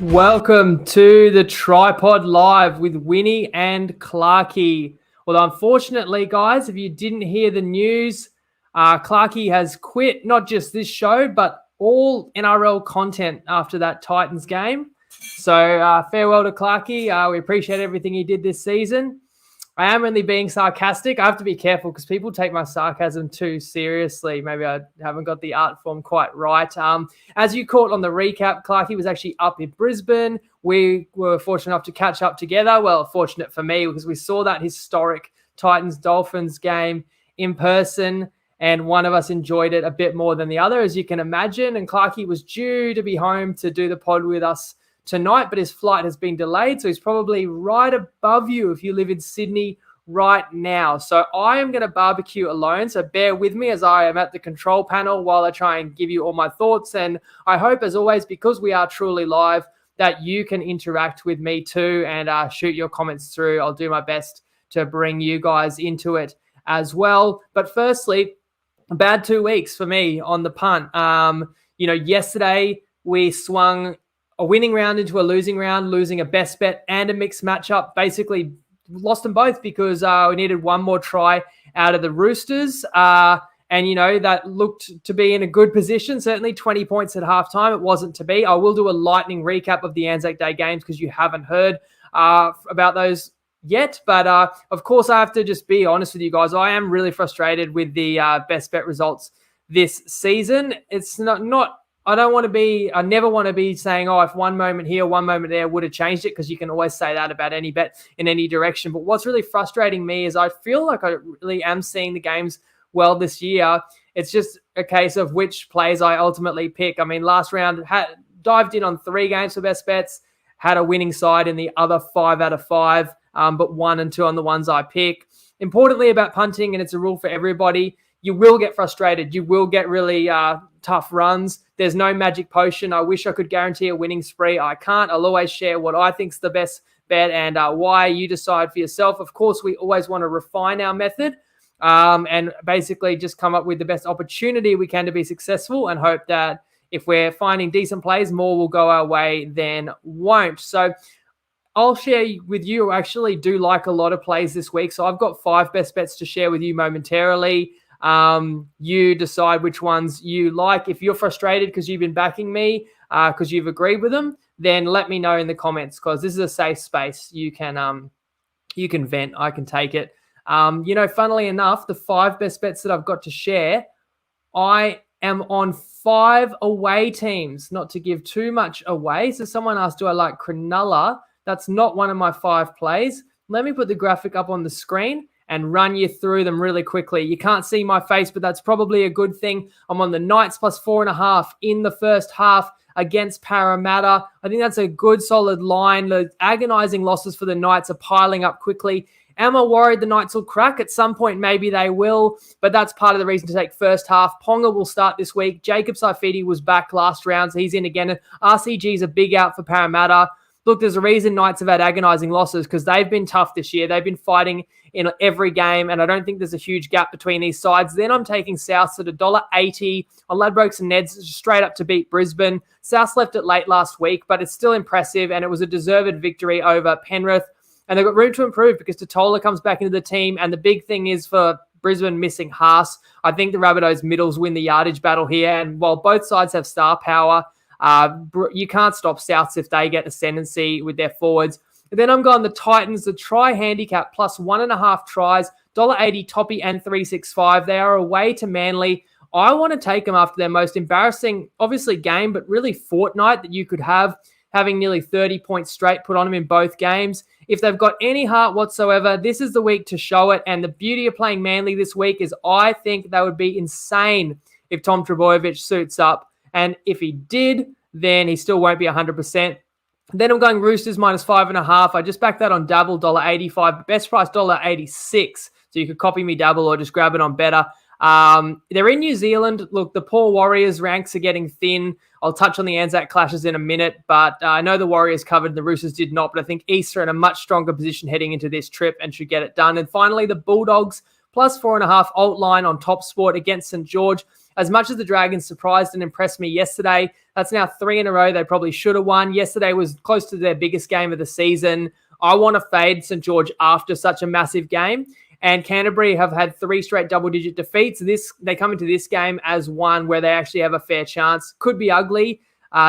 Welcome to the TryPod Live with Winny and Clarkey. Well, unfortunately, guys, if you didn't hear the news, Clarkey has quit not just this show, but all NRL content after that Titans game. So farewell to Clarkey. We appreciate everything he did this season. I am really being sarcastic. I have to be careful because people take my sarcasm too seriously. Maybe I haven't got the art form quite right. As you caught on the recap, Clarkey was actually up in Brisbane. We were fortunate enough to catch up together. Well, fortunate for me because we saw that historic Titans-Dolphins game in person, and one of us enjoyed it a bit more than the other, as you can imagine. And Clarkey was due to be home to do the pod with us tonight, but his flight has been delayed, so he's probably right above you if you live in Sydney right now. So I am going to barbecue alone, so bear with me as I am at the control panel while I try and give you all my thoughts. And I hope, as always, because we are truly live, that you can interact with me too and shoot your comments through. I'll do my best to bring you guys into it as well. But firstly, a bad 2 weeks for me on the punt. Yesterday we swung a winning round into a losing round, losing a best bet and a mixed matchup. Basically lost them both because we needed one more try out of the Roosters. That looked to be in a good position. Certainly 20 points at halftime. It wasn't to be. I will do a lightning recap of the Anzac Day games because you haven't heard about those yet. But of course, I have to just be honest with you guys. I am really frustrated with the best bet results this season. It's not I never want to be saying, if one moment here, one moment there would have changed it, because you can always say that about any bet in any direction. But what's really frustrating me is I feel like I really am seeing the games well this year. It's just a case of which plays I ultimately pick. I mean, last round, dived in on 3 games for best bets, had a winning side in the other 5 out of 5, but 1 and 2 on the ones I pick. Importantly about punting, and it's a rule for everybody, you will get frustrated. You will get really tough runs. There's no magic potion. I wish I could guarantee a winning spree. I can't. I'll always share what I think's the best bet and why. You decide for yourself. Of course, we always want to refine our method and basically just come up with the best opportunity we can to be successful, and hope that if we're finding decent plays, more will go our way than won't. So I'll share with you. I actually do like a lot of plays this week. So I've got 5 best bets to share with you momentarily. You decide which ones you like. If you're frustrated because you've been backing me, because you've agreed with them, then let me know in the comments, because this is a safe space. You can vent. I can take it. Funnily enough, the 5 best bets that I've got to share, I am on 5 away teams, not to give too much away. So someone asked, do I like Cronulla? That's not one of my 5 plays. Let me put the graphic up on the screen and run you through them really quickly. You can't see my face, but that's probably a good thing. I'm on the Knights plus 4.5 in the first half against Parramatta. I think that's a good, solid line. The agonizing losses for the Knights are piling up quickly. Am I worried the Knights will crack? At some point, maybe they will, but that's part of the reason to take first half. Ponga will start this week. Jacob Saifiti was back last round, so he's in again. RCG is a big out for Parramatta. Look, there's a reason Knights have had agonizing losses, because they've been tough this year. They've been fighting in every game, and I don't think there's a huge gap between these sides. Then I'm taking Souths at $1.80 on Ladbrokes and Neds, straight up to beat Brisbane. Souths left it late last week, but it's still impressive, and it was a deserved victory over Penrith. And they've got room to improve because Totola comes back into the team, and the big thing is for Brisbane missing Haas. I think the Rabbitohs middles win the yardage battle here, and while both sides have star power, you can't stop Souths if they get ascendancy with their forwards. And then I'm going the Titans, the try handicap plus 1.5 tries, $1.80 Toppy and 365. They are away to Manly. I want to take them after their most embarrassing, obviously, game, but really fortnight that you could have, having nearly 30 points straight put on them in both games. If they've got any heart whatsoever, this is the week to show it. And the beauty of playing Manly this week is I think they would be insane if Tom Trbojevic suits up. And if he did, then he still won't be 100%. Then I'm going Roosters minus 5.5. I just backed that on Dabble, $1.85. Best price, $1.86. So you could copy me Dabble or just grab it on Better. They're in New Zealand. Look, the poor Warriors ranks are getting thin. I'll touch on the Anzac clashes in a minute, but I know the Warriors covered, the Roosters did not, but I think East are in a much stronger position heading into this trip and should get it done. And finally, the Bulldogs plus 4.5 alt line on Top Sport against St. George. as much as the Dragons surprised and impressed me yesterday, that's now 3 in a row they probably should have won. Yesterday was close to their biggest game of the season. I want to fade St. George after such a massive game. And Canterbury have had 3 straight double-digit defeats. They come into this game as one where they actually have a fair chance. Could be ugly,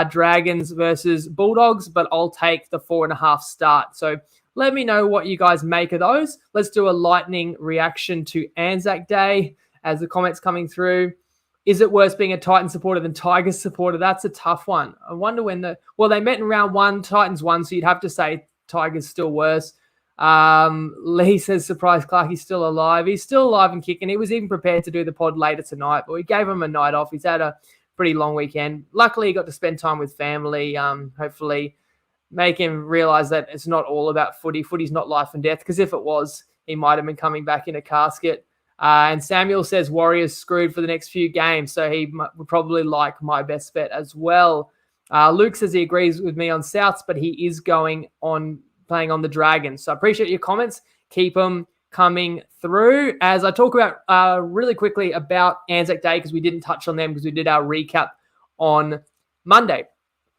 Dragons versus Bulldogs, but I'll take the 4.5 start. So let me know what you guys make of those. Let's do a lightning reaction to Anzac Day as the comments coming through. Is it worse being a Titans supporter than Tigers supporter? That's a tough one. I wonder when they met in round 1, Titans won, so you'd have to say Tigers still worse. Lee says, surprise, Clarkey's still alive. He's still alive and kicking. He was even prepared to do the pod later tonight, but we gave him a night off. He's had a pretty long weekend. Luckily, he got to spend time with family. Hopefully make him realize that it's not all about footy. Footy's not life and death, because if it was, he might have been coming back in a casket. And Samuel says Warriors screwed for the next few games, so he would probably like my best bet as well. Luke says he agrees with me on Souths, but he is playing on the Dragons. So I appreciate your comments. Keep them coming through. As I talk about really quickly about Anzac Day, because we didn't touch on them because we did our recap on Monday.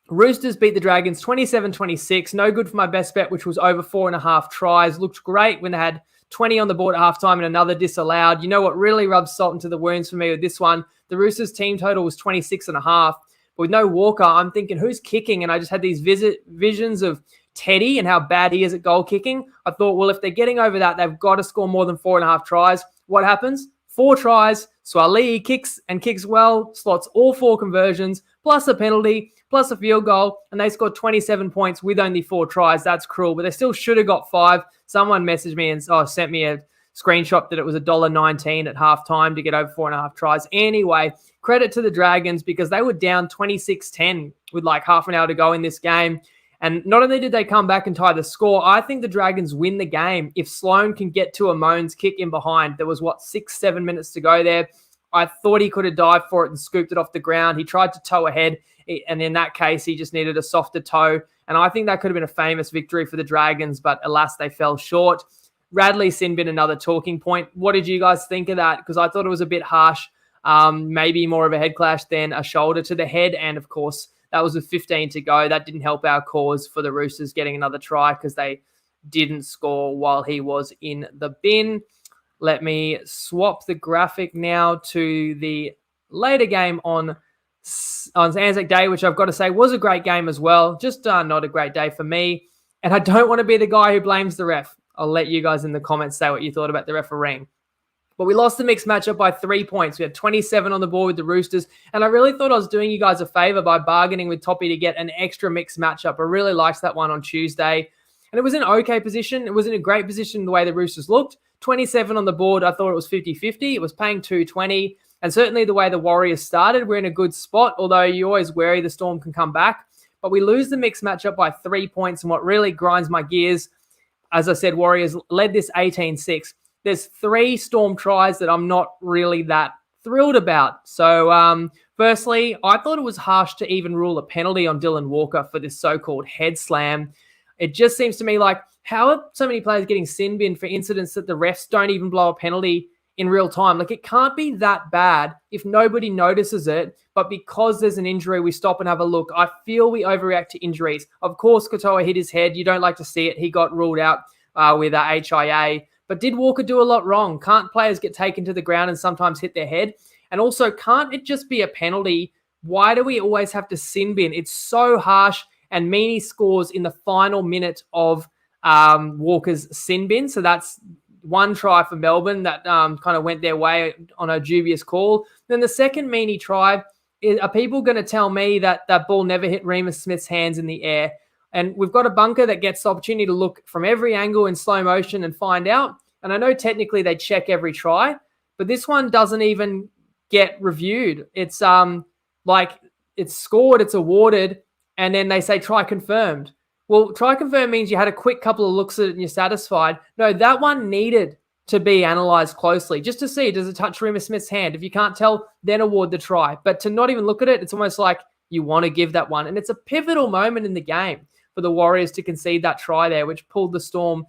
Roosters beat the Dragons 27-26. No good for my best bet, which was over 4.5 tries. Looked great when they had 20 on the board at halftime and another disallowed. You know what really rubs salt into the wounds for me with this one? The Roosters team total was 26.5. But with no Walker, I'm thinking, who's kicking? And I just had these visions of Teddy and how bad he is at goal kicking. I thought, well, if they're getting over that, they've got to score more than 4.5 tries. What happens? 4 tries. Swali kicks well, slots all 4 conversions, plus a penalty, plus a field goal, and they scored 27 points with only 4 tries. That's cruel, but they still should have got 5. Someone messaged me and sent me a screenshot that it was $1.19 at halftime to get over 4.5 tries. Anyway, credit to the Dragons because they were down 26-10 with like half an hour to go in this game. And not only did they come back and tie the score, I think the Dragons win the game if Sloan can get to a Moans kick in behind. There was, 6-7 minutes to go there. I thought he could have dived for it and scooped it off the ground. He tried to toe ahead, and in that case, he just needed a softer toe. And I think that could have been a famous victory for the Dragons, but alas, they fell short. Radley Sinbin, another talking point. What did you guys think of that? Because I thought it was a bit harsh, maybe more of a head clash than a shoulder to the head. And of course, that was with 15 to go. That didn't help our cause for the Roosters getting another try because they didn't score while he was in the bin. Let me swap the graphic now to the later game on Anzac Day, which I've got to say was a great game as well. Just not a great day for me. And I don't want to be the guy who blames the ref. I'll let you guys in the comments say what you thought about the refereeing. But we lost the mixed matchup by 3 points. We had 27 on the board with the Roosters. And I really thought I was doing you guys a favor by bargaining with Toppy to get an extra mixed matchup. I really liked that one on Tuesday. And it was in an okay position. It was in a great position the way the Roosters looked. 27 on the board, I thought it was 50-50. It was paying 220. And certainly the way the Warriors started, we're in a good spot, although you're always wary the Storm can come back. But we lose the mixed matchup by 3 points. And what really grinds my gears, as I said, Warriors led this 18-6. There's 3 Storm tries that I'm not really that thrilled about. So, firstly, I thought it was harsh to even rule a penalty on Dylan Walker for this so-called head slam. It just seems to me like, how are so many players getting sin bin for incidents that the refs don't even blow a penalty in real time? Like, it can't be that bad if nobody notices it, but because there's an injury, we stop and have a look. I feel we overreact to injuries. Of course, Katoa hit his head. You don't like to see it. He got ruled out with HIA. But did Walker do a lot wrong? Can't players get taken to the ground and sometimes hit their head? And also, can't it just be a penalty? Why do we always have to sin bin? It's so harsh. And Meaney scores in the final minute of Walker's sin bin. So that's 1 try for Melbourne that kind of went their way on a dubious call. Then the second Meaney try, are people going to tell me that that ball never hit Remus Smith's hands in the air? And we've got a bunker that gets the opportunity to look from every angle in slow motion and find out. And I know technically they check every try, but this one doesn't even get reviewed. It's like it's scored, it's awarded, and then they say try confirmed. Well, try confirmed means you had a quick couple of looks at it and you're satisfied. No, that one needed to be analysed closely just to see, does it touch Remus Smith's hand? If you can't tell, then award the try. But to not even look at it, it's almost like you want to give that one. And it's a pivotal moment in the game for the Warriors to concede that try there, which pulled the Storm,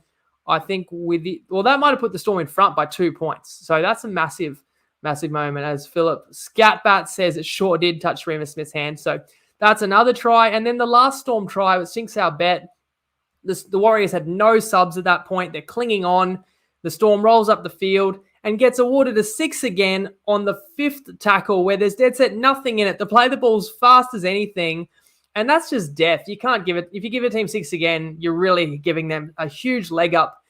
I think, that might have put the Storm in front by 2 points. So that's a massive Massive moment, as Philip Scatbat says, it sure did touch Remus Smith's hand. So that's another try. And then the last Storm try, which sinks our bet. The Warriors had no subs at that point. They're clinging on. The Storm rolls up the field and gets awarded a 6 again on the 5th tackle, where there's dead set nothing in it. They play the ball as fast as anything, and that's just death. You can't give it. If you give a team 6 again, you're really giving them a huge leg up.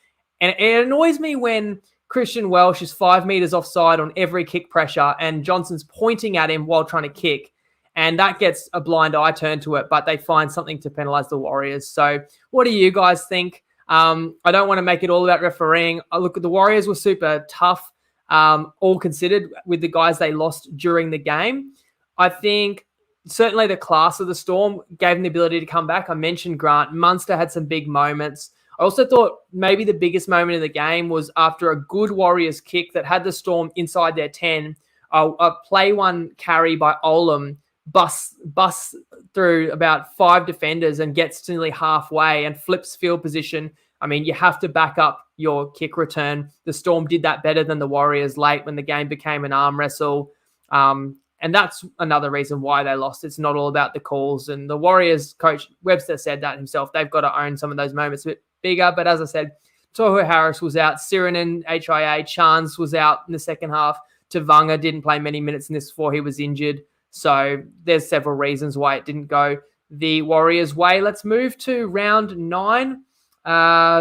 And it annoys me when Christian Welsh is 5 meters offside on every kick pressure and Johnson's pointing at him while trying to kick. And that gets a blind eye turned to it, but they find something to penalise the Warriors. So what do you guys think? I don't want to make it all about refereeing. Look, the Warriors were super tough, all considered, with the guys they lost during the game. I think certainly the class of the Storm gave them the ability to come back. I mentioned Grant. Munster had some big moments. I also thought maybe the biggest moment in the game was after a good Warriors kick that had the Storm inside their 10, a play one carry by Olam busts through about 5 defenders and gets to nearly halfway and flips field position. I mean, you have to back up your kick return. The Storm did that better than the Warriors late when the game became an arm wrestle. And that's another reason why they lost. It's not all about the calls. And the Warriors coach, Webster, said that himself. They've got to own some of those moments a bit bigger. But as I said, Tohu Harris was out. Sirinen, HIA, Chance was out in the second half. Tavanga didn't play many minutes in this before he was injured. So there's several reasons why it didn't go the Warriors' way. Let's move to round 9.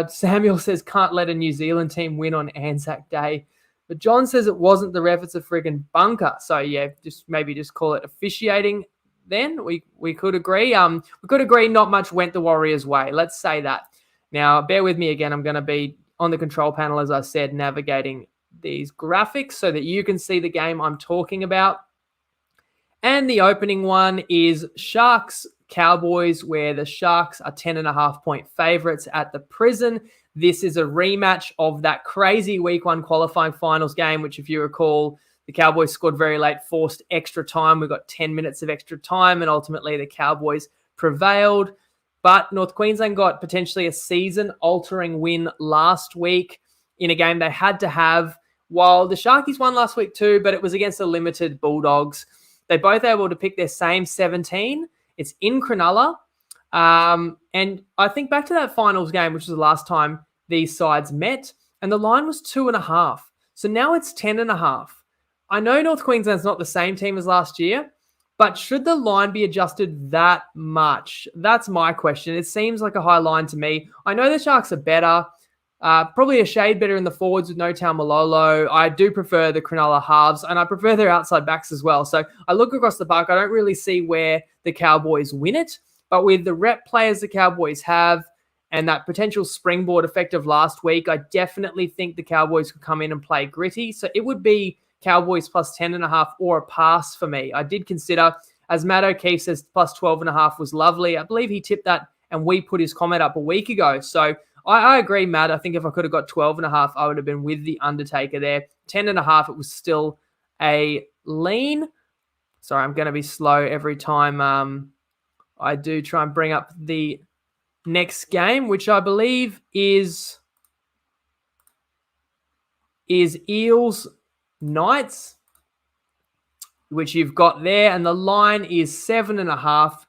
Samuel says, can't let a New Zealand team win on Anzac Day. But John says it wasn't the ref, it's a friggin' bunker. So, yeah, maybe just call it officiating then. We could agree. We could agree not much went the Warriors' way. Let's say that. Now, bear with me again. I'm going to be on the control panel, as I said, navigating these graphics so that you can see the game I'm talking about. And the opening one is Sharks Cowboys, where the Sharks are 10.5-point favourites at the Prison. This is a rematch of that crazy week 1 qualifying finals game, which, if you recall, the Cowboys scored very late, forced extra time. We got 10 minutes of extra time, and ultimately the Cowboys prevailed. But North Queensland got potentially a season-altering win last week in a game they had to have, while the Sharkies won last week too, but it was against the limited Bulldogs. They're both able to pick their same 17. It's in Cronulla. And I think back to that finals game, which was the last time these sides met, and the line was 2.5. So now it's 10.5. I know North Queensland's not the same team as last year, but should the line be adjusted that much? That's my question. It seems like a high line to me. I know the Sharks are better. Probably a shade better in the forwards with no Malolo. I do prefer the Cronulla halves, and I prefer their outside backs as well. So I look across the park. I don't really see where the Cowboys win it, but with the rep players the Cowboys have and that potential springboard effect of last week, I definitely think the Cowboys could come in and play gritty. So it would be Cowboys plus 10.5 or a pass for me. I did consider, as Matt O'Keefe says, plus 12.5 was lovely. I believe he tipped that and we put his comment up a week ago. So I agree, Matt. I think if I could have got 12.5, I would have been with the Undertaker there. 10.5, it was still a lean. Sorry, I'm going to be slow every time I do try and bring up the next game, which I believe is Eels Knights, which you've got there. And the line is 7.5.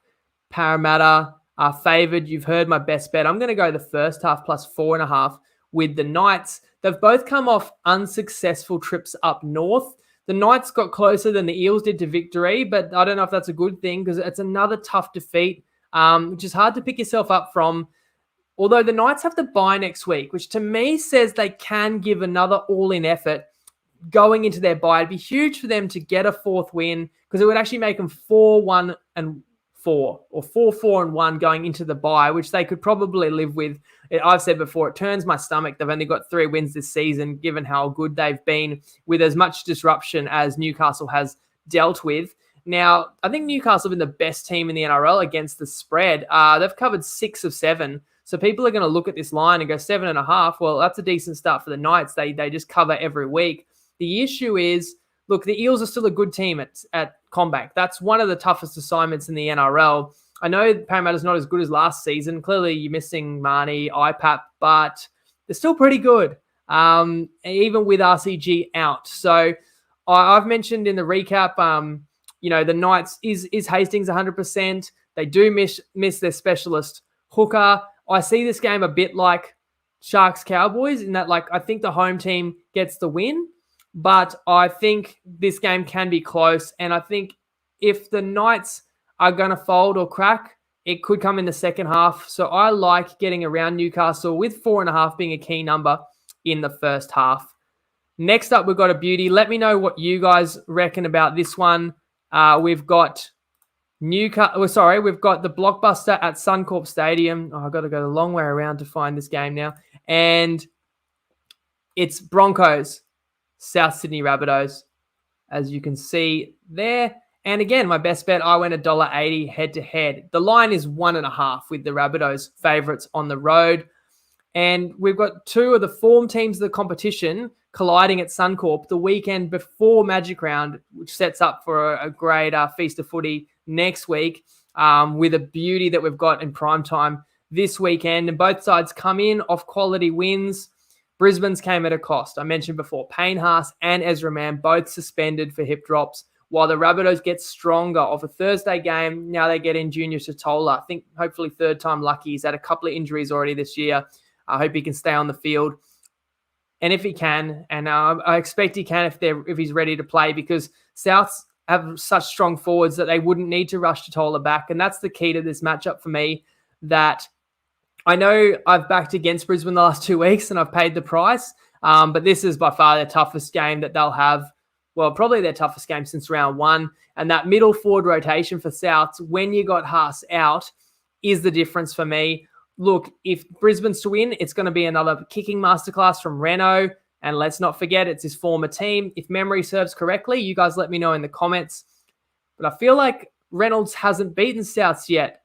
Parramatta are favoured. You've heard my best bet. I'm going to go the first half plus 4.5 with the Knights. They've both come off unsuccessful trips up north. The Knights got closer than the Eels did to victory, but I don't know if that's a good thing because it's another tough defeat, which is hard to pick yourself up from. Although the Knights have to bye next week, which to me says they can give another all-in effort going into their bye. It'd be huge for them to get a 4th win because it would actually make them 4-1-4 or 4-4-1 going into the bye, which they could probably live with. I've said before, it turns my stomach. They've only got 3 wins this season, given how good they've been with as much disruption as Newcastle has dealt with. Now, I think Newcastle have been the best team in the NRL against the spread. They've covered 6 of 7. So people are going to look at this line and go 7.5. Well, that's a decent start for the Knights. They just cover every week. The issue is, look, the Eels are still a good team at Combank. That's one of the toughest assignments in the NRL. I know Parramatta's not as good as last season. Clearly, you're missing Marnie, IPAP, but they're still pretty good, even with RCG out. So I've mentioned in the recap, the Knights is Hastings 100%. They do miss their specialist hooker. I see this game a bit like Sharks Cowboys in that, I think the home team gets the win, but I think this game can be close. And I think if the Knights are going to fold or crack, it could come in the second half. So I like getting around Newcastle with 4.5 being a key number in the first half. Next up, we've got a beauty. Let me know what you guys reckon about this one. We've got we've got the blockbuster at Suncorp Stadium. I've got to go the long way around to find this game now. And it's Broncos, South Sydney Rabbitohs, as you can see there. And again, my best bet, I went $1.80 head-to-head. The line is 1.5 with the Rabbitohs favourites on the road. And we've got two of the form teams of the competition colliding at Suncorp the weekend before Magic Round, which sets up for a great feast of footy next week with a beauty that we've got in prime time this weekend. And both sides come in off quality wins. Brisbane's came at a cost. I mentioned before, Payne Haas and Ezra Mann both suspended for hip drops, while the Rabbitohs get stronger off a Thursday game. Now they get in Junior Totola. I think hopefully third time lucky. He's had a couple of injuries already this year. I hope he can stay on the field. And if he can, and I expect he can if he's ready to play, because Souths have such strong forwards that they wouldn't need to rush Totola back. And that's the key to this matchup for me, that I know I've backed against Brisbane the last 2 weeks and I've paid the price, but this is by far their toughest game that they'll have. Well, probably their toughest game since round one. And that middle forward rotation for Souths, when you got Haas out, is the difference for me. Look, if Brisbane's to win, it's going to be another kicking masterclass from Reno. And let's not forget, it's his former team. If memory serves correctly, you guys let me know in the comments. But I feel like Reynolds hasn't beaten Souths yet,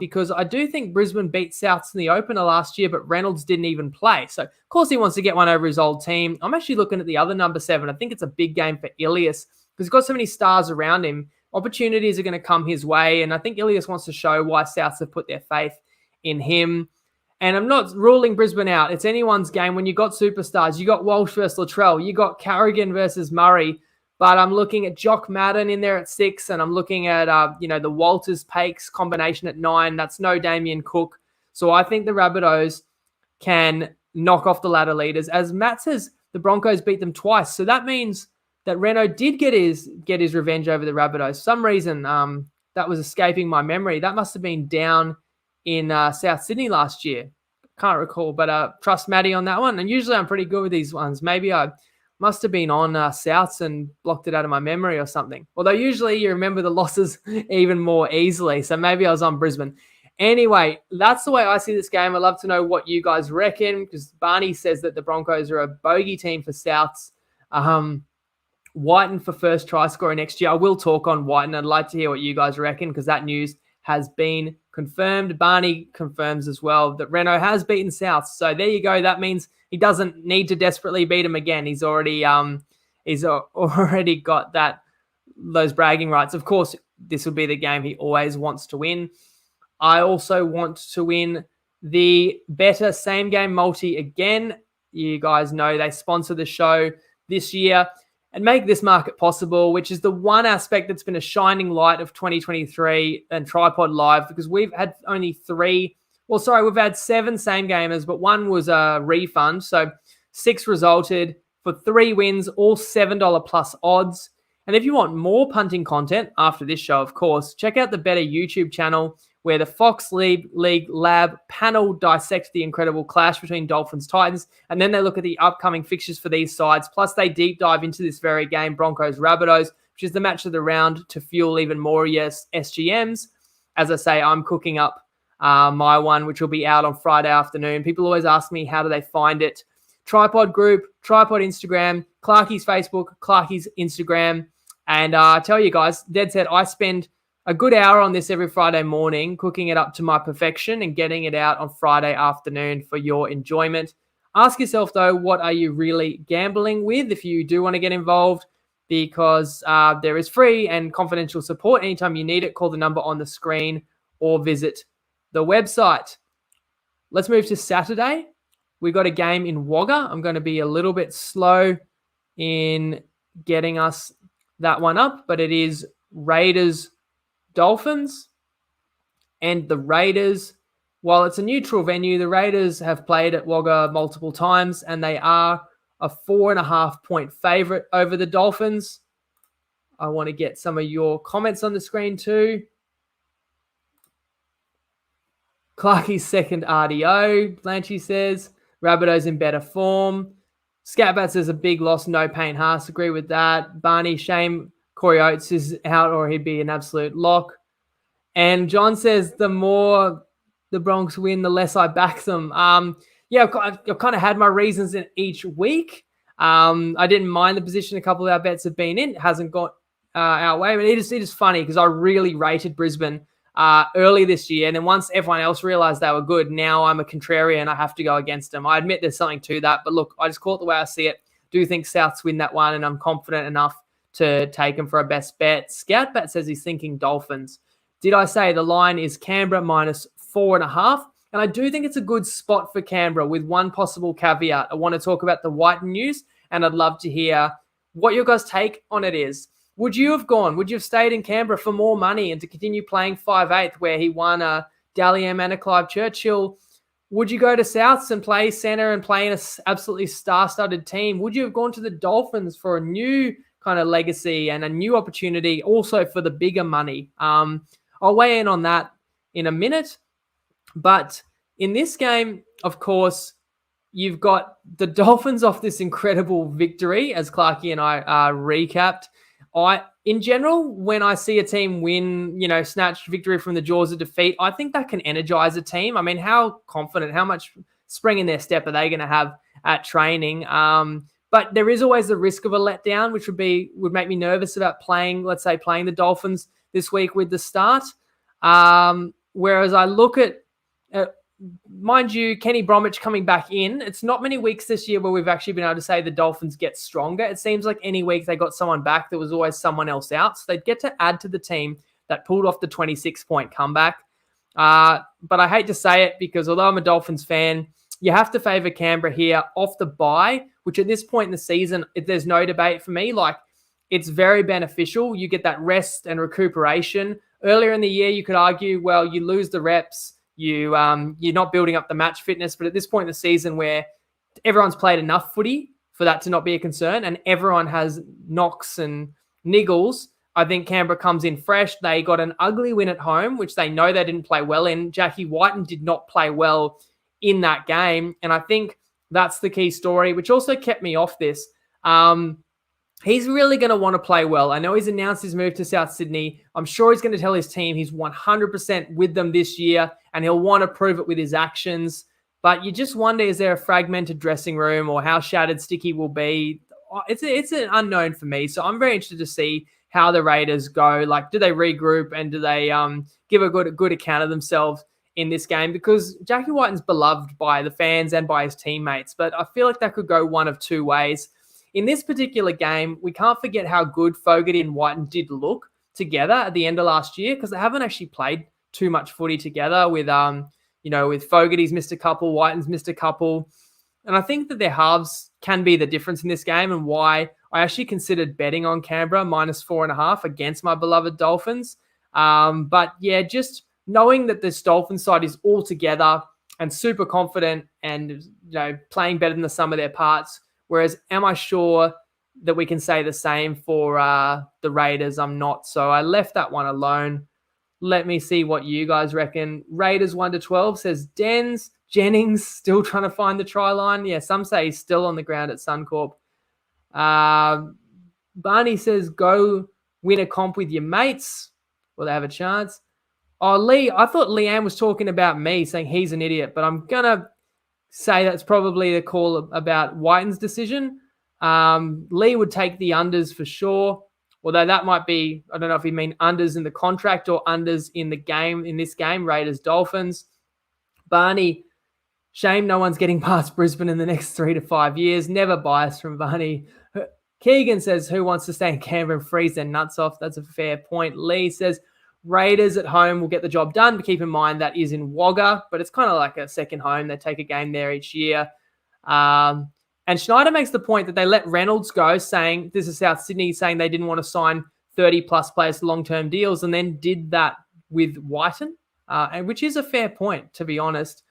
because I do think Brisbane beat Souths in the opener last year, but Reynolds didn't even play. So, of course, he wants to get one over his old team. I'm actually looking at the other number 7. I think it's a big game for Ilias because he's got so many stars around him. Opportunities are going to come his way, and I think Ilias wants to show why Souths have put their faith in him. And I'm not ruling Brisbane out. It's anyone's game. When you got superstars, you got Walsh versus Latrell, you got Carrigan versus Murray, but I'm looking at Jock Madden in there at 6, and I'm looking at the Walters-Pakes combination at 9. That's no Damien Cook. So I think the Rabbitohs can knock off the ladder leaders. As Matt says, the Broncos beat them twice. So that means that Reno did get his revenge over the Rabbitohs. For some reason, that was escaping my memory. That must have been down in South Sydney last year. Can't recall, but trust Maddie on that one. And usually I'm pretty good with these ones. Maybe I must have been on Souths and blocked it out of my memory or something. Although usually you remember the losses even more easily. So maybe I was on Brisbane. Anyway, that's the way I see this game. I'd love to know what you guys reckon, because Barney says that the Broncos are a bogey team for Souths. Whiten for first try scorer next year. I will talk on Whiten. I'd like to hear what you guys reckon, because that news has been confirmed. Barney confirms as well that Reno has beaten South. So there you go. That means he doesn't need to desperately beat him again. He's already got those bragging rights. Of course, this will be the game he always wants to win. I also want to win the better same game multi again. You guys know they sponsor the show this year and make this market possible, which is the one aspect that's been a shining light of 2023 and TryPod Live, because we've had only we've had 7 same gamers, but 1 was a refund. So 6 resulted for 3 wins, all $7 plus odds. And if you want more punting content after this show, of course, check out the Better YouTube channel, where the Fox League Lab panel dissects the incredible clash between Dolphins Titans, and then they look at the upcoming fixtures for these sides. Plus, they deep dive into this very game, Broncos Rabbitohs, which is the match of the round to fuel even more SGMs. As I say, I'm cooking up my one, which will be out on Friday afternoon. People always ask me, how do they find it? TryPod group, TryPod Instagram, Clarkey's Facebook, Clarkey's Instagram. And I tell you guys, dead set, I spend a good hour on this every Friday morning, cooking it up to my perfection and getting it out on Friday afternoon for your enjoyment. Ask yourself, though, what are you really gambling with if you do want to get involved? Because there is free and confidential support. Anytime you need it, call the number on the screen or visit the website. Let's move to Saturday. We got a game in Wagga. I'm going to be a little bit slow in getting us that one up, but it is Raiders Dolphins. And the Raiders, while it's a neutral venue, the Raiders have played at Wagga multiple times, and they are a 4.5 point favorite over the Dolphins. I want to get some of your comments on the screen too. Clarkey's second RDO, Blanchy says. Rabbitohs in better form. Scatbat says a big loss, no pain. Haas, agree with that. Barney, shame Corey Oates is out or he'd be an absolute lock. And John says the more the Broncos win, the less I back them. I've kind of had my reasons in each week. I didn't mind the position a couple of our bets have been in. It hasn't got our way. But it is funny because I really rated Brisbane early this year. And then once everyone else realized they were good, now I'm a contrarian. I have to go against them. I admit there's something to that. But look, I just call it the way I see it. Do think Souths win that one, and I'm confident enough to take them for a best bet. Scoutbat says he's thinking Dolphins. Did I say the line is Canberra minus 4.5? And I do think it's a good spot for Canberra with one possible caveat. I want to talk about the Whiten news, and I'd love to hear what your guys' take on it is. Would you have gone? Would you have stayed in Canberra for more money and to continue playing 5'8", where he won a Dally M and a Clive Churchill? Would you go to Souths and play centre and play in an absolutely star-studded team? Would you have gone to the Dolphins for a new kind of legacy and a new opportunity, also for the bigger money? I'll weigh in on that in a minute. But in this game, of course, you've got the Dolphins off this incredible victory, as Clarkey and I recapped. In general, when I see a team win, snatch victory from the jaws of defeat, I think that can energize a team. I mean, how confident, how much spring in their step are they going to have at training? But there is always the risk of a letdown, which would make me nervous about playing the Dolphins this week with the start. Whereas I look at, mind you, Kenny Bromwich coming back in. It's not many weeks this year where we've actually been able to say the Dolphins get stronger. It seems like any week they got someone back, there was always someone else out. So they'd get to add to the team that pulled off the 26-point comeback. But I hate to say it because although I'm a Dolphins fan, you have to favour Canberra here off the bye, which at this point in the season, there's no debate for me. Like, it's very beneficial. You get that rest and recuperation. Earlier in the year, you could argue, well, you lose the reps. You're not building up the match fitness. But at this point in the season where everyone's played enough footy for that to not be a concern and everyone has knocks and niggles, I think Canberra comes in fresh. They got an ugly win at home, which they know they didn't play well in. Jackie Whiten did not play well in that game. And I think that's the key story, which also kept me off this. He's really going to want to play well. I know he's announced his move to South Sydney. I'm sure he's going to tell his team he's 100% with them this year, and he'll want to prove it with his actions. But you just wonder, is there a fragmented dressing room or how shattered Sticky will be? It's an unknown for me. So I'm very interested to see how the Raiders go. Like, do they regroup and do they give a good account of themselves in this game? Because Jackie Whiten's beloved by the fans and by his teammates, but I feel like that could go one of two ways. In this particular game, we can't forget how good Fogarty and Whiten did look together at the end of last year, because they haven't actually played too much footy together with Fogarty's missed a couple, Whiten's missed a couple. And I think that their halves can be the difference in this game and why I actually considered betting on Canberra minus 4.5 against my beloved Dolphins. But yeah, just knowing that this Dolphins side is all together and super confident and playing better than the sum of their parts. Whereas, am I sure that we can say the same for the Raiders? I'm not. So I left that one alone. Let me see what you guys reckon. Raiders 1-12 says Jennings still trying to find the try line. Yeah, some say he's still on the ground at Suncorp. Barney says go win a comp with your mates. Will they have a chance? Oh, Lee, I thought Leanne was talking about me, saying he's an idiot, but I'm going to say that's probably the call about Whiten's decision. Lee would take the unders for sure, although that might be, I don't know if you mean unders in the contract or unders in the game, in this game, Raiders Dolphins. Barney, shame no one's getting past Brisbane in the next 3 to 5 years. Never biased from Barney. Keegan says, who wants to stay in Canberra and freeze their nuts off? That's a fair point. Lee says, Raiders at home will get the job done, but keep in mind that is in Wagga, but it's kind of like a second home. They take a game there each year. And Schneider makes the point that they let Reynolds go, saying, this is South Sydney, saying they didn't want to sign 30-plus players to long-term deals, and then did that with Whiten, and which is a fair point, to be honest.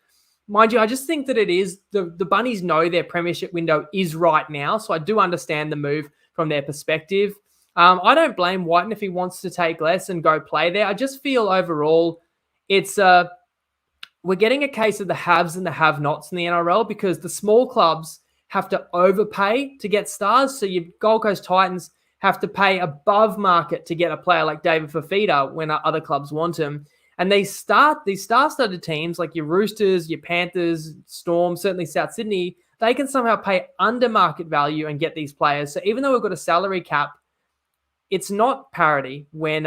Mind you, I just think that it is, the Bunnies know their premiership window is right now, so I do understand the move from their perspective. I don't blame Whiten if he wants to take less and go play there. I just feel overall it's we're getting a case of the haves and the have-nots in the NRL, because the small clubs have to overpay to get stars. So your Gold Coast Titans have to pay above market to get a player like David Fafita when other clubs want him. And these star-studded teams like your Roosters, your Panthers, Storm, certainly South Sydney, they can somehow pay under market value and get these players. So even though we've got a salary cap, it's not parity when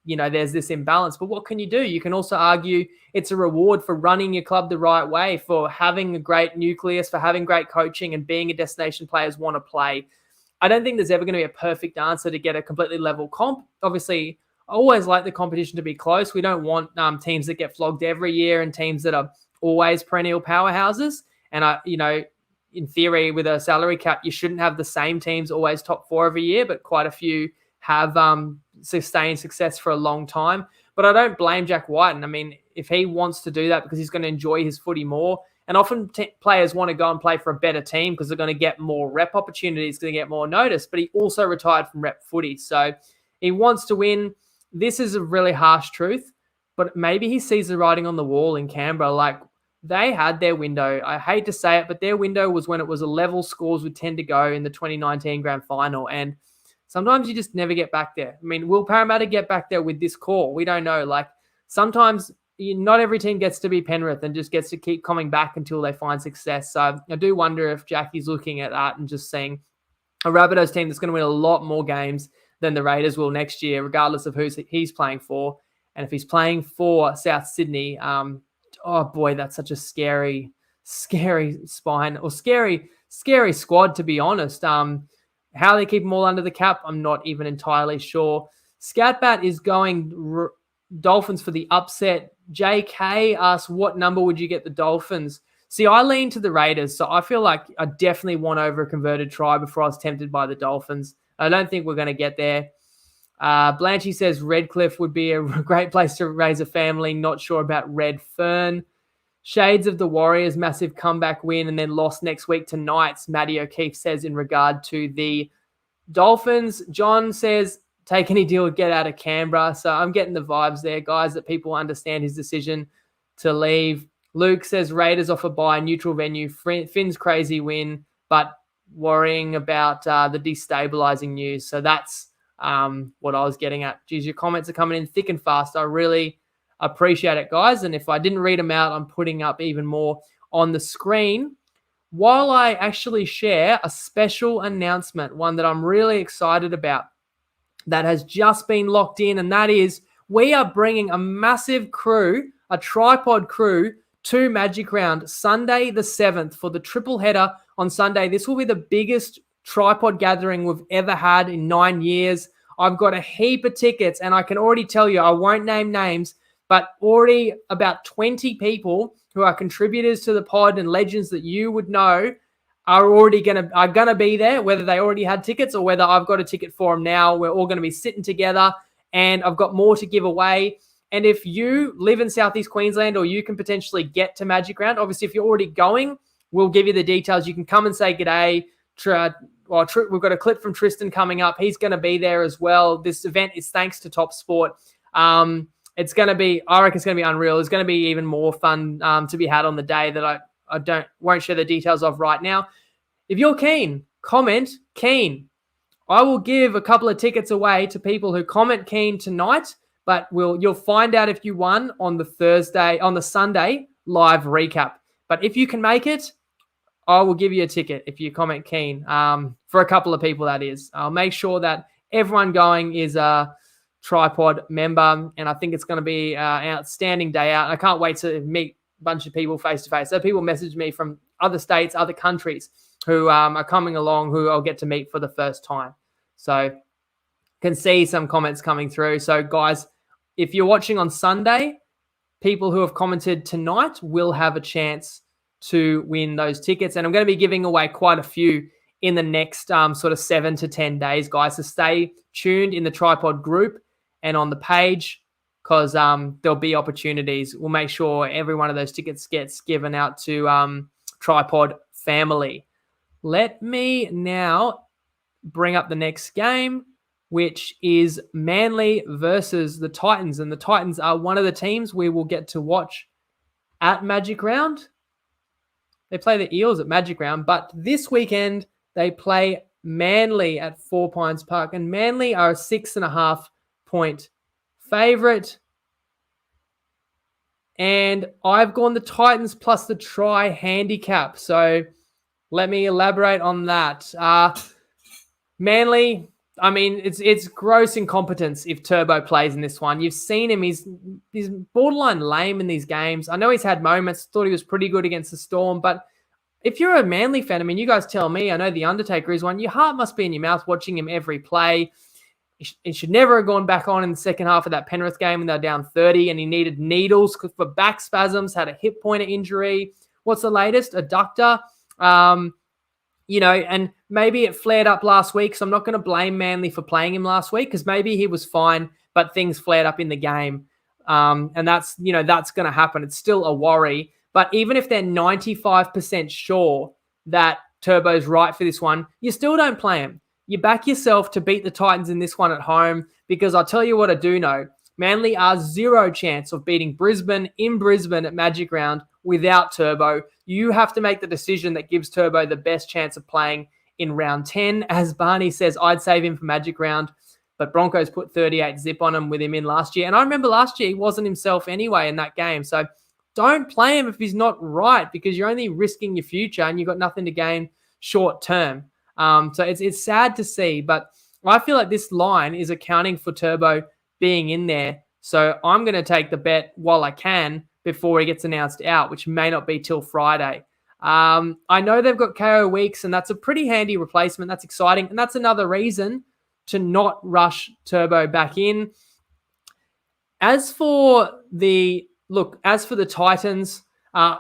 there's this imbalance. But what can you do? You can also argue it's a reward for running your club the right way, for having a great nucleus, for having great coaching and being a destination players want to play. I don't think there's ever going to be a perfect answer to get a completely level comp. Obviously, I always like the competition to be close. We don't want teams that get flogged every year and teams that are always perennial powerhouses. And, in theory, with a salary cap, you shouldn't have the same teams always top 4 every year, but quite a few have sustained success for a long time. But I don't blame Jack Whiten. I mean, if he wants to do that because he's going to enjoy his footy more, and often players want to go and play for a better team because they're going to get more rep opportunities, going to get more notice, but he also retired from rep footy. So he wants to win. This is a really harsh truth, but maybe he sees the writing on the wall in Canberra. Like, they had their window. I hate to say it, but their window was when it was a level scores with 10 to go in the 2019 grand final. And sometimes you just never get back there. I mean, will Parramatta get back there with this core? We don't know. Like, sometimes not every team gets to be Penrith and just gets to keep coming back until they find success. So I do wonder if Jackie's looking at that and just seeing a Rabbitohs team that's going to win a lot more games than the Raiders will next year, regardless of who he's playing for. And if he's playing for South Sydney, oh boy, that's such a scary spine, or scary squad, to be honest. How they keep them all under the cap, I'm not even entirely sure. Scatbat is going Dolphins for the upset. JK asks, what number would you get the Dolphins? See, I lean to the Raiders, so I feel like I definitely won over a converted try before I was tempted by the Dolphins. I don't think we're going to get there. Blanchy says Redcliffe would be a great place to raise a family. Not sure about Redfern. Shades of the Warriors, massive comeback win and then lost next week to Knights, Matty O'Keefe says in regard to the Dolphins. John says, take any deal, get out of Canberra. So I'm getting the vibes there, guys, that people understand his decision to leave. Luke says Raiders off a bye, neutral venue. Finn's crazy win, but worrying about the destabilizing news. So that's what I was getting at. Geez, your comments are coming in thick and fast. I really appreciate it, guys. And if I didn't read them out, I'm putting up even more on the screen while I actually share a special announcement, one that I'm really excited about, that has just been locked in, and that is we are bringing a massive crew, a TryPod crew, to Magic Round Sunday the 7th for the triple header on Sunday. This will be the biggest TryPod gathering we've ever had in 9 years. I've got a heap of tickets, and I can already tell you, I won't name names, but already about 20 people who are contributors to the pod and legends that you would know are gonna be there, whether they already had tickets or whether I've got a ticket for them now. We're all going to be sitting together, and I've got more to give away. And if you live in Southeast Queensland, or you can potentially get to Magic Round, obviously if you're already going, we'll give you the details. You can come and say g'day. We've got a clip from Tristan coming up. He's going to be there as well. This event is thanks to Top Sport. It's going to be, I reckon it's going to be unreal. It's going to be even more fun to be had on the day that I won't share the details of right now. If you're keen, comment keen. I will give a couple of tickets away to people who comment keen tonight, but you'll find out if you won on the Sunday live recap. But if you can make it, I will give you a ticket if you comment keen, for a couple of people, that is. I'll make sure that everyone going is a TryPod member, and I think it's going to be an outstanding day out. I can't wait to meet a bunch of people face-to-face. So people message me from other states, other countries who are coming along, who I'll get to meet for the first time. So can see some comments coming through. So guys, if you're watching on Sunday, people who have commented tonight will have a chance to win those tickets. And I'm going to be giving away quite a few in the next sort of 7 to 10 days, guys. So stay tuned in the TryPod group and on the page, because there'll be opportunities. We'll make sure every one of those tickets gets given out to TryPod family. Let me now bring up the next game, which is Manly versus the Titans. And the Titans are one of the teams we will get to watch at Magic Round. They play the Eels at Magic Round, but this weekend they play Manly at 4 Pines Park, and Manly are a 6.5 point favorite. And I've gone the Titans plus the try handicap. So let me elaborate on that. Manly, I mean, it's gross incompetence if Turbo plays in this one. You've seen him. He's borderline lame in these games. I know he's had moments. Thought he was pretty good against the Storm. But if you're a Manly fan, I mean, you guys tell me. I know the Undertaker is one. Your heart must be in your mouth watching him every play. He should never have gone back on in the second half of that Penrith game when they were down 30 and he needed needles for back spasms, had a hip pointer injury. What's the latest? Adductor. And maybe it flared up last week, so I'm not going to blame Manly for playing him last week because maybe he was fine, but things flared up in the game. And that's going to happen. It's still a worry. But even if they're 95% sure that Turbo's right for this one, you still don't play him. You back yourself to beat the Titans in this one at home because I'll tell you what I do know. Manly are 0 chance of beating Brisbane in Brisbane at Magic Round without Turbo. You have to make the decision that gives Turbo the best chance of playing in round 10. As Barney says, I'd save him for Magic Round, but Broncos put 38 zip on him with him in last year. And I remember last year he wasn't himself anyway in that game. So don't play him if he's not right because you're only risking your future and you've got nothing to gain short term. So it's sad to see, but I feel like this line is accounting for Turbo being in there. So I'm going to take the bet while I can before he gets announced out, which may not be till Friday. I know they've got KO Weeks, and that's a pretty handy replacement. That's exciting. And that's another reason to not rush Turbo back in. As for the Titans,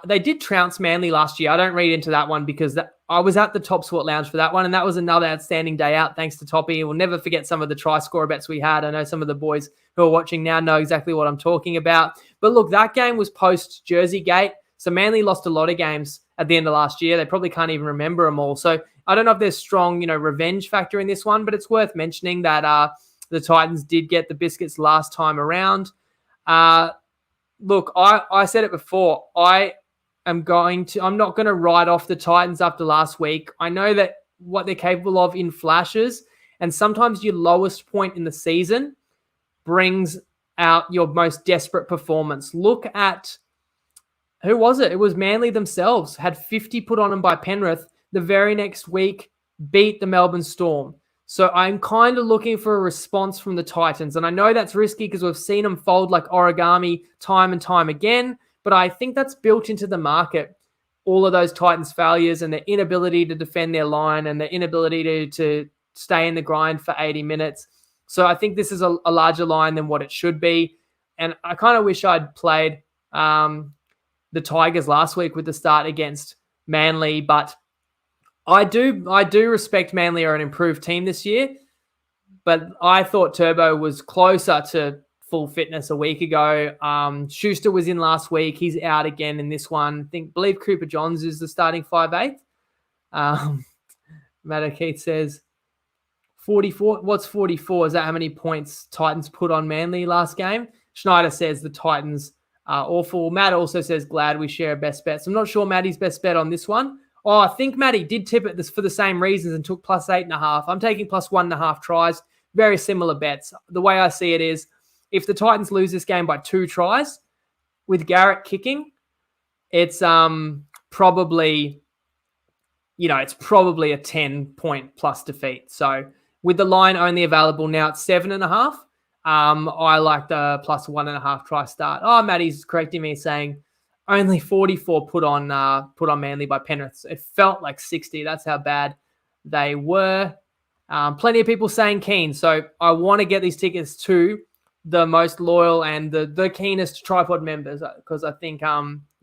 they did trounce Manly last year. I don't read into that one because I was at the Top Sport Lounge for that one, and that was another outstanding day out thanks to Toppy. We'll never forget some of the try scorer bets we had. I know some of the boys who are watching now know exactly what I'm talking about. But look, that game was post-Jersey Gate, so Manly lost a lot of games at the end of last year. They probably can't even remember them all. So I don't know if there's strong, revenge factor in this one, but it's worth mentioning that the Titans did get the biscuits last time around. Look, I said it before. I'm not going to write off the Titans after last week. I know that what they're capable of in flashes, and sometimes your lowest point in the season brings out your most desperate performance. Look at, who was it? It was Manly themselves. Had 50 put on them by Penrith. The very next week, beat the Melbourne Storm. So I'm kind of looking for a response from the Titans. And I know that's risky because we've seen them fold like origami time and time again. But I think that's built into the market, all of those Titans failures and their inability to defend their line and their inability to stay in the grind for 80 minutes. So I think this is a larger line than what it should be. And I kind of wish I'd played the Tigers last week with the start against Manly. But I do respect Manly are an improved team this year. But I thought Turbo was closer to full fitness a week ago. Schuster was in last week. He's out again in this one. Believe Cooper Johns is the starting 5'8". Matt Keith says 44. What's 44? Is that how many points Titans put on Manly last game? Schneider says the Titans are awful. Matt also says glad we share best bets. I'm not sure Matty's best bet on this one. Oh, I think Matty did tip it for the same reasons and took plus 8.5. I'm taking plus 1.5 tries. Very similar bets. The way I see it is, if the Titans lose this game by 2 tries with Garrett kicking, it's probably a 10-point plus defeat. So with the line only available now at 7.5, I like the plus 1.5 try start. Oh, Matty's correcting me saying only 44 put on Manly by Penrith. It felt like 60. That's how bad they were. Plenty of people saying keen. So I want to get these tickets to the most loyal and the keenest TryPod members because I think,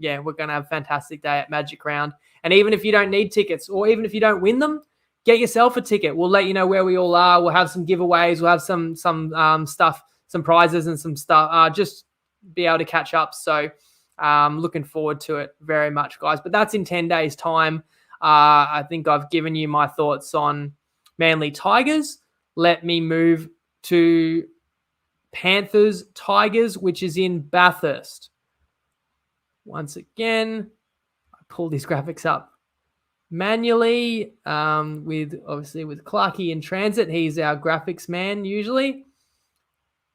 yeah, we're going to have a fantastic day at Magic Round. And even if you don't need tickets, or even if you don't win them, get yourself a ticket. We'll let you know where we all are. We'll have some giveaways. We'll have some stuff, some prizes and some stuff. Just be able to catch up. So looking forward to it very much, guys. But that's in 10 days' time. I think I've given you my thoughts on Manly Tigers. Let me move to Panthers Tigers, which is in Bathurst. Once again, I pull these graphics up manually with Clarkey in transit. He's our graphics man usually.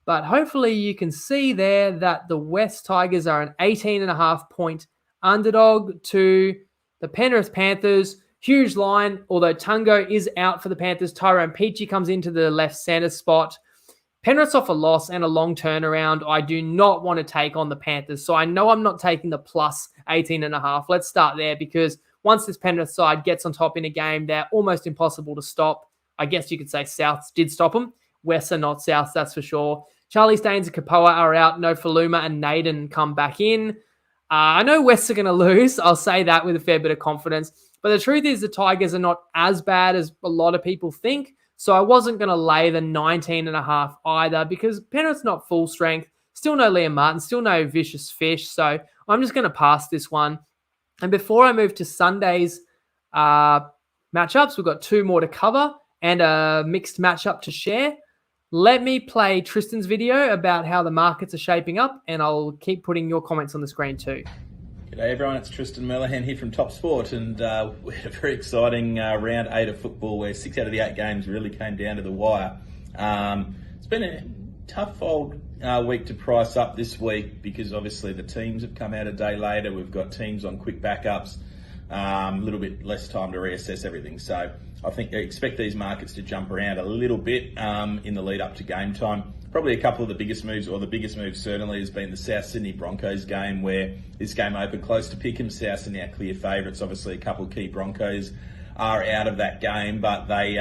But hopefully you can see there that the West Tigers are an 18.5 point underdog to the Penrith Panthers. Huge line, although Tungo is out for the Panthers. Tyrone Peachy comes into the left center spot. Penrith's off a loss and a long turnaround. I do not want to take on the Panthers. So I know I'm not taking the plus 18.5. Let's start there, because once this Penrith side gets on top in a game, they're almost impossible to stop. I guess you could say Souths did stop them. Wests are not Souths, that's for sure. Charlie Staines and Kapoa are out. No Faluma and Naden come back in. I know Wests are going to lose. I'll say that with a fair bit of confidence. But the truth is the Tigers are not as bad as a lot of people think. So I wasn't going to lay the 19.5 either, because Penrith's not full strength. Still no Liam Martin. Still no Vicious Fish. So I'm just going to pass this one. And before I move to Sunday's matchups, we've got 2 more to cover and a mixed matchup to share. Let me play Tristan's video about how the markets are shaping up, and I'll keep putting your comments on the screen too. G'day everyone, it's Tristan Merlihan here from Top Sport, and we had a very exciting round 8 of football where 6 out of the 8 games really came down to the wire. It's been a tough old week to price up this week, because obviously the teams have come out a day later. We've got teams on quick backups, a little bit less time to reassess everything. So I think I expect these markets to jump around a little bit in the lead up to game time. Probably a couple of the biggest moves, or the biggest move certainly, has been the South Sydney Broncos game, where this game opened close to pick 'em. South Sydney are clear favourites. Obviously, a couple of key Broncos are out of that game, but they,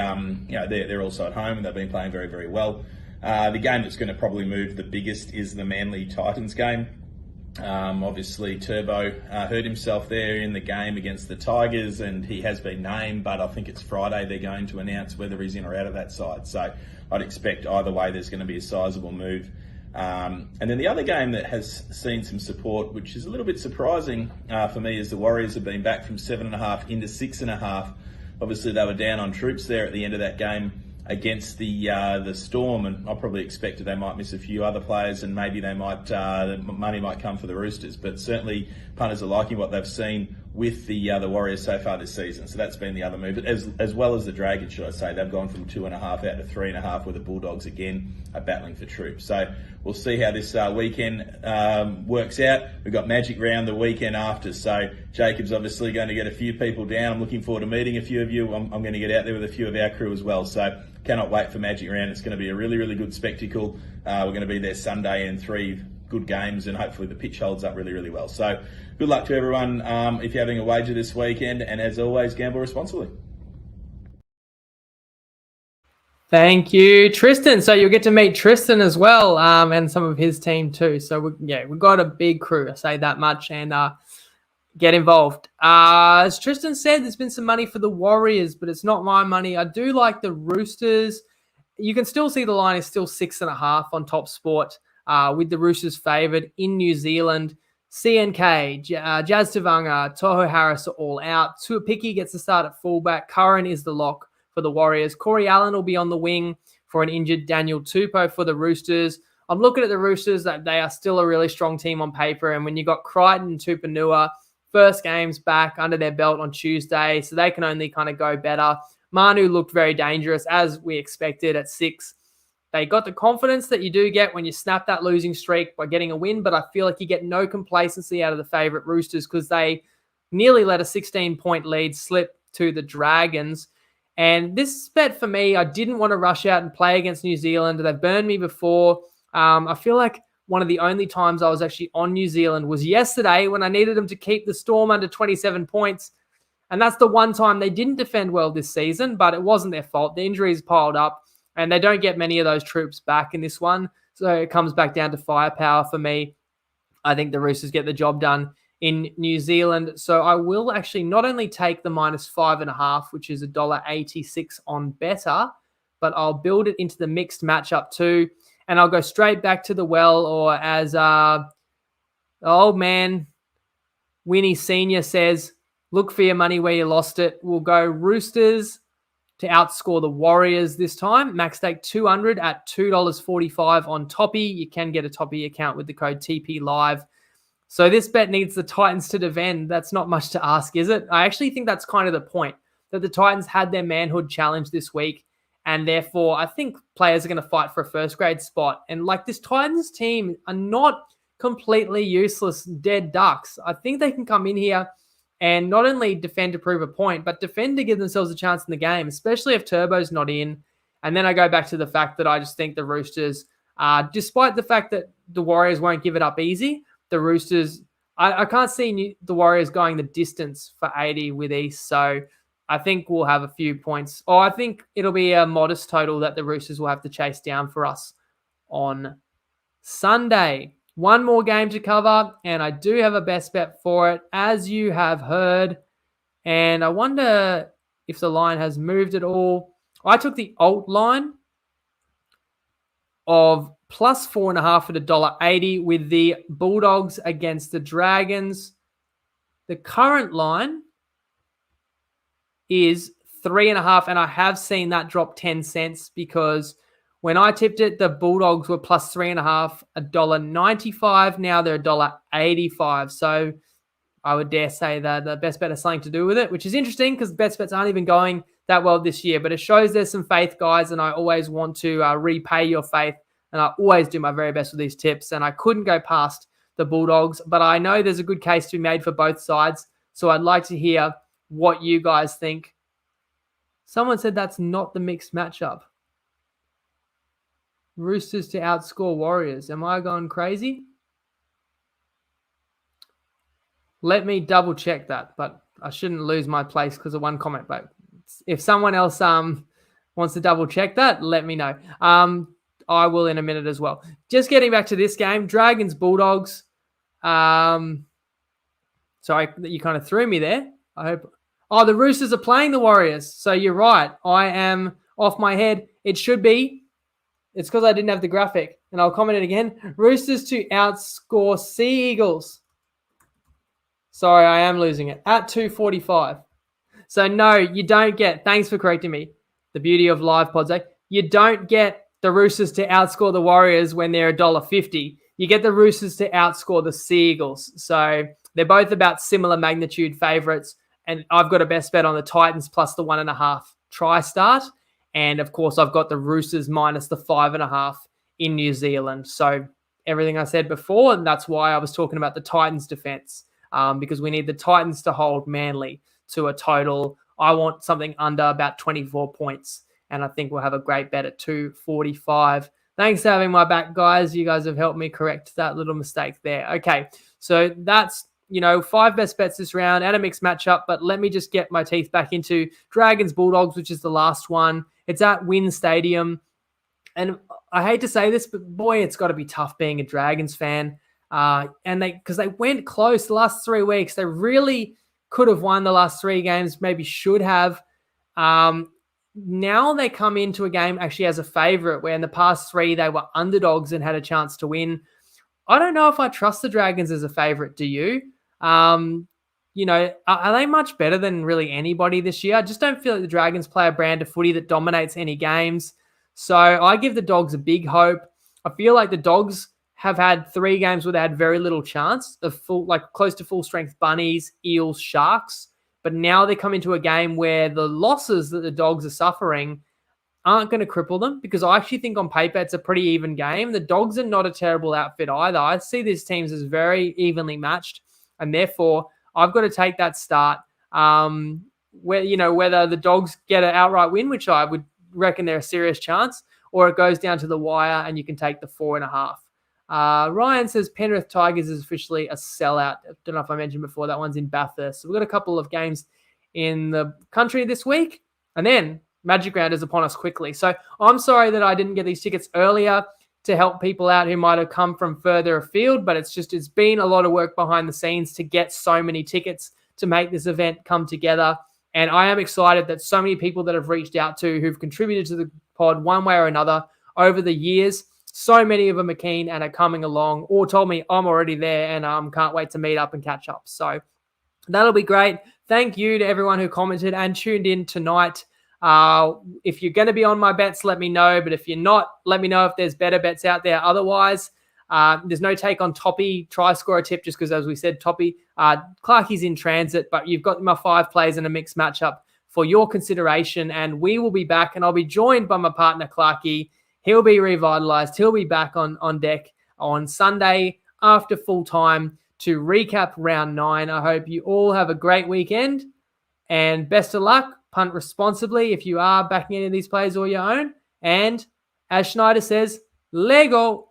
they're also at home and they've been playing very, very well. The game that's going to probably move the biggest is the Manly Titans game. Obviously, Turbo hurt himself there in the game against the Tigers, and he has been named, but I think it's Friday they're going to announce whether he's in or out of that side. So I'd expect either way there's going to be a sizable move. And then the other game that has seen some support, which is a little bit surprising for me, is the Warriors have been back from 7.5 into 6.5. Obviously, they were down on troops there at the end of that game against the Storm, and I probably expected they might miss a few other players, and maybe they might the money might come for the Roosters. But certainly punters are liking what they've seen with the Warriors so far this season. So that's been the other move, as well as the Dragons, should I say. They've gone from 2.5 out to 3.5, where the Bulldogs again are battling for troops. So we'll see how this weekend works out. We've got Magic Round the weekend after, so Jacob's obviously going to get a few people down. I'm looking forward to meeting a few of you. I'm going to get out there with a few of our crew as well. So cannot wait for Magic Round. It's going to be a really, really good spectacle. We're going to be there Sunday in 3 good games, and hopefully the pitch holds up really, really well. So good luck to everyone if you're having a wager this weekend, and as always, gamble responsibly. Thank you, Tristan. So you'll get to meet Tristan as well, and some of his team too. So we've got a big crew, I say that much, and get involved. As Tristan said, there's been some money for the Warriors, but it's not my money. I do like the Roosters. You can still see the line is still 6.5 on Top Sport, with the Roosters favoured in New Zealand. CNK, Jazz Tavanga, Toho Harris are all out. Tuapiki gets the start at fullback. Curran is the lock for the Warriors. Corey Allen will be on the wing for an injured Daniel Tupou for the Roosters. I'm looking at the Roosters, that they are still a really strong team on paper. And when you got Crichton and Tupanua, first games back under their belt on Tuesday, so they can only kind of go better. Manu looked very dangerous, as we expected at 6. They got the confidence that you do get when you snap that losing streak by getting a win, but I feel like you get no complacency out of the favourite Roosters, because they nearly let a 16-point lead slip to the Dragons. And this bet for me, I didn't want to rush out and play against New Zealand. They've burned me before. I feel like one of the only times I was actually on New Zealand was yesterday, when I needed them to keep the Storm under 27 points. And that's the one time they didn't defend well this season, but it wasn't their fault. The injuries piled up, and they don't get many of those troops back in this one. So it comes back down to firepower for me. I think the Roosters get the job done in New Zealand. So I will actually not only take the -5.5, which is $1.86 on Better, but I'll build it into the mixed matchup too. And I'll go straight back to the well, or as old man Winnie Senior says, look for your money where you lost it. We'll go Roosters to outscore the Warriors this time. Max stake 200 at $2.45 on Toppy. You can get a Toppy account with the code TP Live. So this bet needs the Titans to defend. That's not much to ask, is it? I actually think that's kind of the point, that the Titans had their manhood challenge this week, and therefore I think players are going to fight for a first grade spot. And like, this Titans team are not completely useless dead ducks. I think they can come in here and not only defend to prove a point, but defend to give themselves a chance in the game, especially if Turbo's not in. And then I go back to the fact that I just think the Roosters, despite the fact that the Warriors won't give it up easy, the Roosters, I can't see the Warriors going the distance for 80 with East. So I think we'll have a few points. Or I think it'll be a modest total that the Roosters will have to chase down for us on Sunday. One more game to cover, and I do have a best bet for it, as you have heard. And I wonder if the line has moved at all. I took the alt line of +4.5 at $1.80 with the Bulldogs against the Dragons. The current line is 3.5, and I have seen that drop 10 cents because when I tipped it, the Bulldogs were +3.5, $1.95. Now they're $1.85. So I would dare say that the best bet has something to do with it, which is interesting because best bets aren't even going that well this year. But it shows there's some faith, guys, and I always want to repay your faith. And I always do my very best with these tips. And I couldn't go past the Bulldogs, but I know there's a good case to be made for both sides. So I'd like to hear what you guys think. Someone said that's not the mixed matchup. Roosters to outscore Warriors. Am I going crazy? Let me double check that, but I shouldn't lose my place because of one comment. But if someone else wants to double check that, let me know. I will in a minute as well. Just getting back to this game, Dragons Bulldogs. Sorry, you kind of threw me there. I hope. Oh, the Roosters are playing the Warriors. So you're right. I am off my head. It should be. It's because I didn't have the graphic. And I'll comment it again. Roosters to outscore Sea Eagles. Sorry, I am losing it. At 245. So no, you don't get, thanks for correcting me, the beauty of live pods. You don't get the Roosters to outscore the Warriors when they're $1.50. You get the Roosters to outscore the Sea Eagles. So they're both about similar magnitude favourites. And I've got a best bet on the Titans plus the 1.5 try start. And of course, I've got the Roosters minus the 5.5 in New Zealand. So everything I said before, and that's why I was talking about the Titans defense, because we need the Titans to hold Manly to a total. I want something under about 24 points. And I think we'll have a great bet at 245. Thanks for having my back, guys. You guys have helped me correct that little mistake there. Okay, so that's, 5 best bets this round and a mixed matchup. But let me just get my teeth back into Dragons Bulldogs, which is the last one. It's at Wynn Stadium. And I hate to say this, but boy, it's got to be tough being a Dragons fan. Because they went close the last 3 weeks. They really could have won the last 3 games, maybe should have. Now they come into a game actually as a favourite, where in the past 3 they were underdogs and had a chance to win. I don't know if I trust the Dragons as a favourite. Do you? Are they much better than really anybody this year? I just don't feel like the Dragons play a brand of footy that dominates any games. So I give the Dogs a big hope. I feel like the Dogs have had 3 games where they had very little chance of close to full strength bunnies, eels, sharks. But now they come into a game where the losses that the Dogs are suffering aren't going to cripple them, because I actually think on paper it's a pretty even game. The Dogs are not a terrible outfit either. I see these teams as very evenly matched, and therefore I've got to take that start. Whether the Dogs get an outright win, which I would reckon they're a serious chance, or it goes down to the wire and you can take the 4.5. Ryan says Penrith Tigers is officially a sellout. I don't know if I mentioned before, that one's in Bathurst. So we've got a couple of games in the country this week, and then Magic Round is upon us quickly. So I'm sorry that I didn't get these tickets earlier. to help people out who might have come from further afield, but it's been a lot of work behind the scenes to get so many tickets to make this event come together. And I am excited that so many people that have reached out to who've contributed to the pod one way or another over the years, so many of them are keen and are coming along or told me I'm already there and can't wait to meet up and catch up. So that'll be great. Thank you to everyone who commented and tuned in tonight. If you're going to be on my bets, let me know. But if you're not, let me know if there's better bets out there. Otherwise, there's no take on Toppy. Try score a tip just because, as we said, Toppy, Clarkey's in transit. But you've got my 5 plays in a mixed matchup for your consideration. And we will be back. And I'll be joined by my partner, Clarkey. He'll be revitalized. He'll be back on deck on Sunday after full time to recap round 9. I hope you all have a great weekend and best of luck. Punt responsibly if you are backing any of these plays or your own. And as Schneider says, Lego.